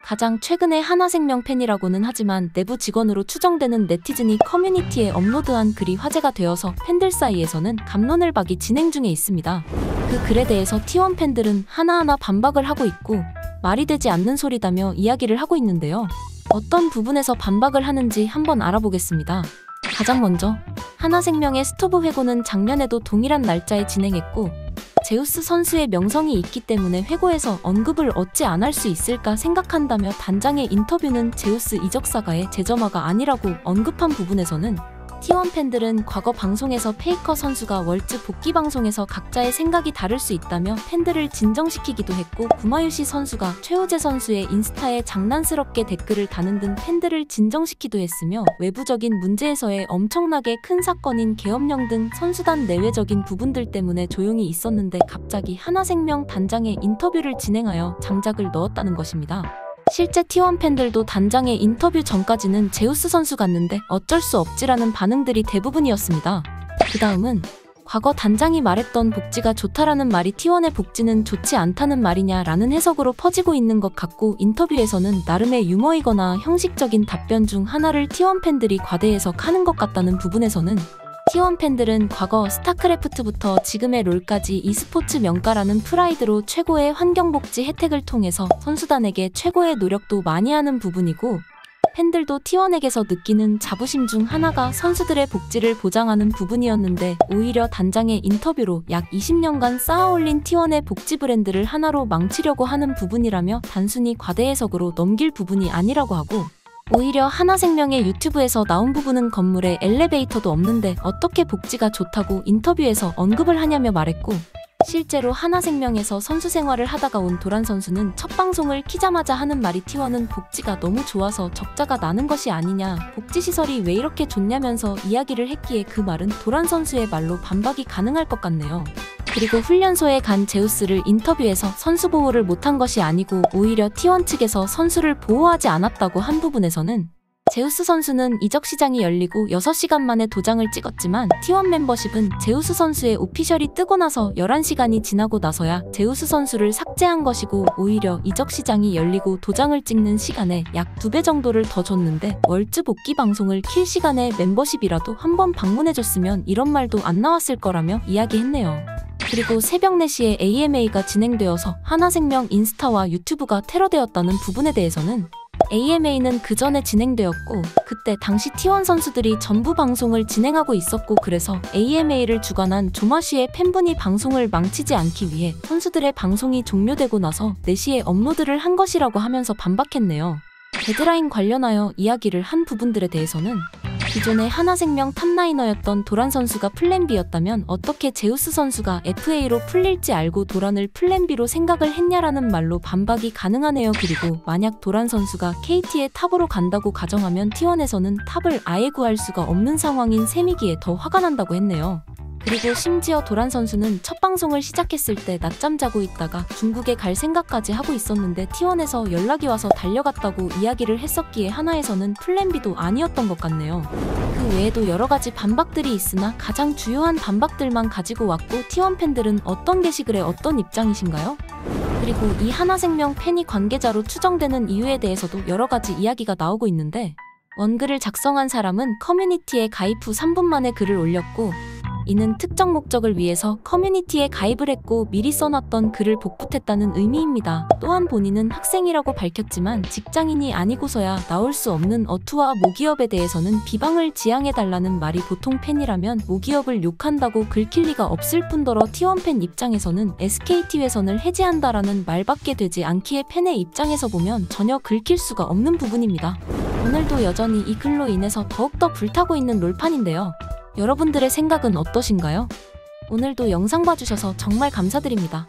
가장 최근의 하나생명 팬이라고는 하지만 내부 직원으로 추정되는 네티즌이 커뮤니티에 업로드한 글이 화제가 되어서 팬들 사이에서는 갑론을박이 진행 중에 있습니다. 그 글에 대해서 T1 팬들은 하나하나 반박을 하고 있고 말이 되지 않는 소리다며 이야기를 하고 있는데요. 어떤 부분에서 반박을 하는지 한번 알아보겠습니다. 가장 먼저 하나생명의 스토브 회고는 작년에도 동일한 날짜에 진행했고 제우스 선수의 명성이 있기 때문에 회고에서 언급을 어찌 안 할 수 있을까 생각한다며 단장의 인터뷰는 제우스 이적 사가의 재점화가 아니라고 언급한 부분에서는 T1 팬들은 과거 방송에서 페이커 선수가 월즈 복귀 방송에서 각자의 생각이 다를 수 있다며 팬들을 진정시키기도 했고 구마유시 선수가 최우재 선수의 인스타에 장난스럽게 댓글을 다는 등 팬들을 진정시키기도 했으며 외부적인 문제에서의 엄청나게 큰 사건인 계엄령 등 선수단 내외적인 부분들 때문에 조용히 있었는데 갑자기 하나생명 단장의 인터뷰를 진행하여 장작을 넣었다는 것입니다. 실제 T1 팬들도 단장의 인터뷰 전까지는 제우스 선수 같는데 어쩔 수 없지라는 반응들이 대부분이었습니다. 그 다음은 과거 단장이 말했던 복지가 좋다라는 말이 T1의 복지는 좋지 않다는 말이냐라는 해석으로 퍼지고 있는 것 같고 인터뷰에서는 나름의 유머이거나 형식적인 답변 중 하나를 T1 팬들이 과대 해석하는 것 같다는 부분에서는 T1 팬들은 과거 스타크래프트부터 지금의 롤까지 e스포츠 명가라는 프라이드로 최고의 환경복지 혜택을 통해서 선수단에게 최고의 노력도 많이 하는 부분이고 팬들도 T1에게서 느끼는 자부심 중 하나가 선수들의 복지를 보장하는 부분이었는데 오히려 단장의 인터뷰로 약 20년간 쌓아올린 T1의 복지 브랜드를 하나로 망치려고 하는 부분이라며 단순히 과대 해석으로 넘길 부분이 아니라고 하고 오히려 하나생명의 유튜브에서 나온 부분은 건물에 엘리베이터도 없는데 어떻게 복지가 좋다고 인터뷰에서 언급을 하냐며 말했고 실제로 하나생명에서 선수 생활을 하다가 온 도란 선수는 첫 방송을 키자마자 하는 말이 T1은 복지가 너무 좋아서 적자가 나는 것이 아니냐 복지시설이 왜 이렇게 좋냐면서 이야기를 했기에 그 말은 도란 선수의 말로 반박이 가능할 것 같네요. 그리고 훈련소에 간 제우스를 인터뷰에서 선수 보호를 못한 것이 아니고 오히려 T1 측에서 선수를 보호하지 않았다고 한 부분에서는 제우스 선수는 이적 시장이 열리고 6시간 만에 도장을 찍었지만 T1 멤버십은 제우스 선수의 오피셜이 뜨고 나서 11시간이 지나고 나서야 제우스 선수를 삭제한 것이고 오히려 이적 시장이 열리고 도장을 찍는 시간에 약 2배 정도를 더 줬는데 월즈 복귀 방송을 킬 시간에 멤버십이라도 한번 방문해줬으면 이런 말도 안 나왔을 거라며 이야기했네요. 그리고 새벽 4시에 AMA가 진행되어서 하나생명 인스타와 유튜브가 테러되었다는 부분에 대해서는 AMA는 그 전에 진행되었고 그때 당시 T1 선수들이 전부 방송을 진행하고 있었고 그래서 AMA를 주관한 조마시의 팬분이 방송을 망치지 않기 위해 선수들의 방송이 종료되고 나서 4시에 업로드를 한 것이라고 하면서 반박했네요. 데드라인 관련하여 이야기를 한 부분들에 대해서는 기존의 하나생명 탑라이너였던 도란 선수가 플랜 B였다면 어떻게 제우스 선수가 FA로 풀릴지 알고 도란을 플랜 B로 생각을 했냐라는 말로 반박이 가능하네요. 그리고 만약 도란 선수가 KT의 탑으로 간다고 가정하면 T1에서는 탑을 아예 구할 수가 없는 상황인 셈이기에 더 화가 난다고 했네요. 그리고 심지어 도란 선수는 첫 방송을 시작했을 때 낮잠 자고 있다가 중국에 갈 생각까지 하고 있었는데 T1에서 연락이 와서 달려갔다고 이야기를 했었기에 하나에서는 플랜 B도 아니었던 것 같네요. 그 외에도 여러 가지 반박들이 있으나 가장 주요한 반박들만 가지고 왔고 T1 팬들은 어떤 게시글에 어떤 입장이신가요? 그리고 이 하나생명 팬이 관계자로 추정되는 이유에 대해서도 여러 가지 이야기가 나오고 있는데 원글을 작성한 사람은 커뮤니티에 가입 후 3분 만에 글을 올렸고 이는 특정 목적을 위해서 커뮤니티에 가입을 했고 미리 써놨던 글을 복붙했다는 의미입니다. 또한 본인은 학생이라고 밝혔지만 직장인이 아니고서야 나올 수 없는 어투와 모기업에 대해서는 비방을 지양해달라는 말이 보통 팬이라면 모기업을 욕한다고 긁힐 리가 없을 뿐더러 T1 팬 입장에서는 SKT 회선을 해지한다라는 말밖에 되지 않기에 팬의 입장에서 보면 전혀 긁힐 수가 없는 부분입니다. 오늘도 여전히 이 글로 인해서 더욱더 불타고 있는 롤판인데요. 여러분들의 생각은 어떠신가요? 오늘도 영상 봐주셔서 정말 감사드립니다.